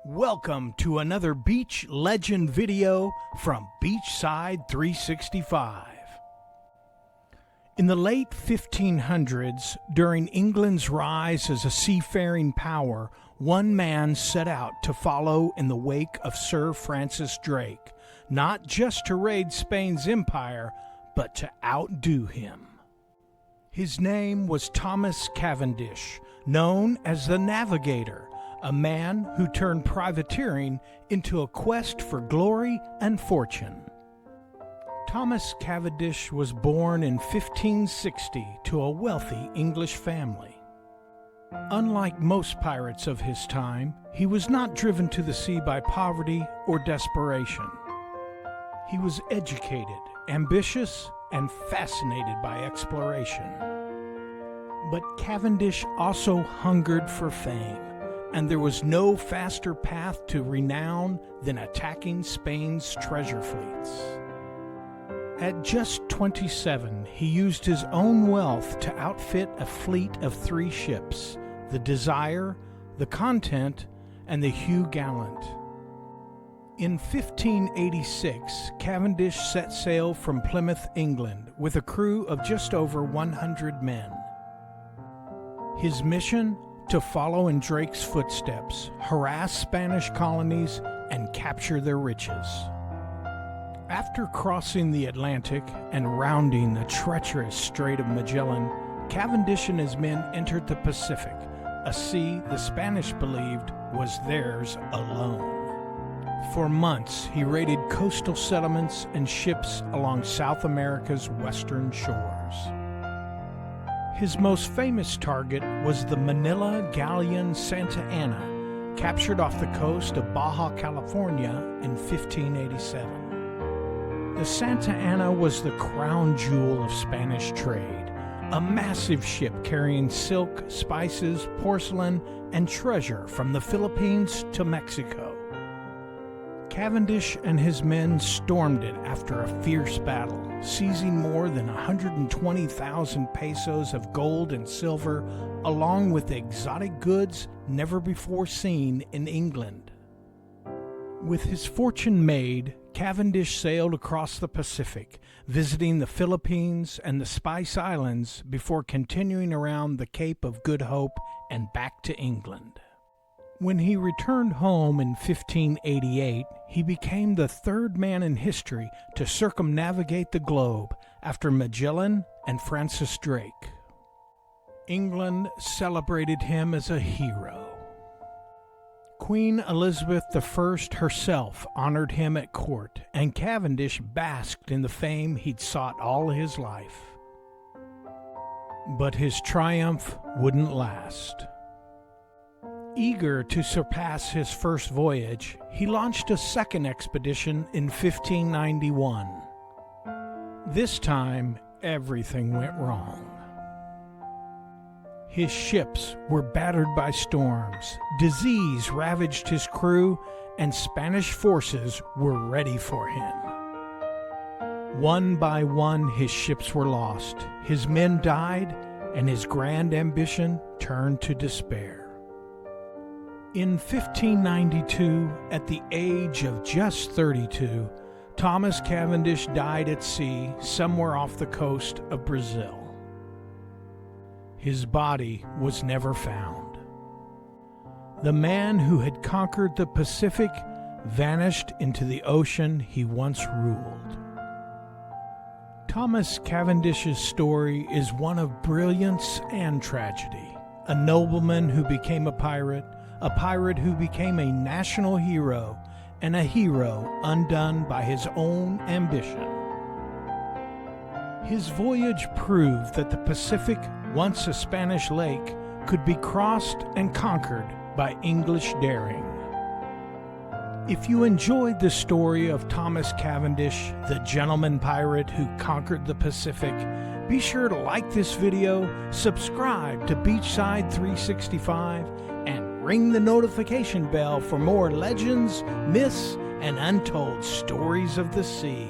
Welcome to another beach legend video from Beachside 365. In the late 1500s, during England's rise as a seafaring power, one man set out to follow in the wake of Sir Francis Drake, not just to raid Spain's empire, but to outdo him. His name was Thomas Cavendish, known as the Navigator, a man who turned privateering into a quest for glory and fortune. Thomas Cavendish was born in 1560 to a wealthy English family. Unlike most pirates of his time, he was not driven to the sea by poverty or desperation. He was educated, ambitious, and fascinated by exploration. But Cavendish also hungered for fame, and there was no faster path to renown than attacking Spain's treasure fleets. At just 27, he used his own wealth to outfit a fleet of 3 ships, the Desire, the Content, and the Hugh Gallant. In 1586, Cavendish set sail from Plymouth, England, with a crew of just over 100 men. His mission? To follow in Drake's footsteps, harass Spanish colonies, and capture their riches. After crossing the Atlantic and rounding the treacherous Strait of Magellan, Cavendish and his men entered the Pacific, a sea the Spanish believed was theirs alone. For months, he raided coastal settlements and ships along South America's western shores. His most famous target was the Manila Galleon Santa Ana, captured off the coast of Baja California in 1587. The Santa Ana was the crown jewel of Spanish trade, a massive ship carrying silk, spices, porcelain, and treasure from the Philippines to Mexico. Cavendish and his men stormed it after a fierce battle, seizing more than 120,000 pesos of gold and silver, along with exotic goods never before seen in England. With his fortune made, Cavendish sailed across the Pacific, visiting the Philippines and the Spice Islands before continuing around the Cape of Good Hope and back to England. When he returned home in 1588, he became the 3rd man in history to circumnavigate the globe after Magellan and Francis Drake. England celebrated him as a hero. Queen Elizabeth I herself honored him at court, and Cavendish basked in the fame he'd sought all his life. But his triumph wouldn't last. Eager to surpass his first voyage, he launched a second expedition in 1591. This time, everything went wrong. His ships were battered by storms, disease ravaged his crew, and Spanish forces were ready for him. One by one, his ships were lost, his men died, and his grand ambition turned to despair. In 1592, at the age of just 32, Thomas Cavendish died at sea somewhere off the coast of Brazil. His body was never found. The man who had conquered the Pacific vanished into the ocean he once ruled. Thomas Cavendish's story is one of brilliance and tragedy. A nobleman who became a pirate who became a national hero, and a hero undone by his own ambition. His voyage proved that the Pacific, once a Spanish lake, could be crossed and conquered by English daring. If you enjoyed the story of Thomas Cavendish, the gentleman pirate who conquered the Pacific, be sure to like this video, subscribe to Beachside 365, and ring the notification bell for more legends, myths, and untold stories of the sea.